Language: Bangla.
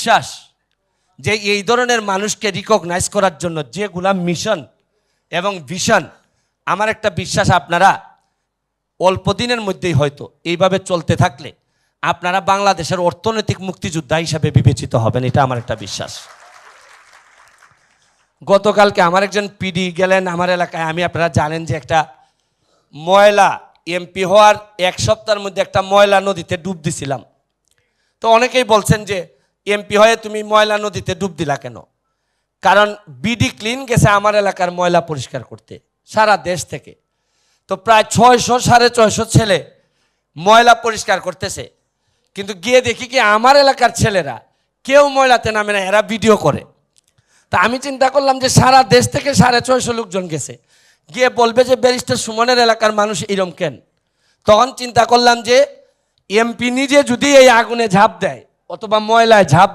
বিশ্বাস যে এই ধরনের মানুষকে রিকগনাইজ করার জন্য যেগুলা মিশন এবং ভিশন, আমার একটা বিশ্বাস আপনারা অল্প দিনের মধ্যেই হয়তো এইভাবে চলতে থাকলে আপনারা বাংলাদেশের অর্থনৈতিক মুক্তিযোদ্ধা হিসাবে বিবেচিত হবেন, এটা আমার একটা বিশ্বাস। গতকালকে আমার একজন পিডি গেলেন আমার এলাকায়, আমি আপনারা জানেন যে একটা ময়লা এমপি হওয়ার এক সপ্তাহের মধ্যে একটা ময়লা নদীতে ডুব দিছিলাম। তো অনেকেই বলছেন যে এমপি হয়ে তুমি ময়লা নদীতে ডুব দিলা কেন? কারণ বিডি ক্লিন গেছে আমার এলাকার ময়লা পরিষ্কার করতে সারা দেশ থেকে। তো প্রায় 600-650 ছেলে ময়লা পরিষ্কার করতেছে, কিন্তু গিয়ে দেখি কি আমার এলাকার ছেলেরা কেউ ময়লাতে নামে না, এরা ভিডিও করে। তা আমি চিন্তা করলাম যে সারা দেশ থেকে 650 লোকজন গেছে, গিয়ে বলবে যে ব্যারিস্টার সুমনের এলাকার মানুষ এরম কেন? তখন চিন্তা করলাম যে এমপি নিজে যদি এই আগুনে ঝাঁপ দেয় অথবা ময়লায় ঝাঁপ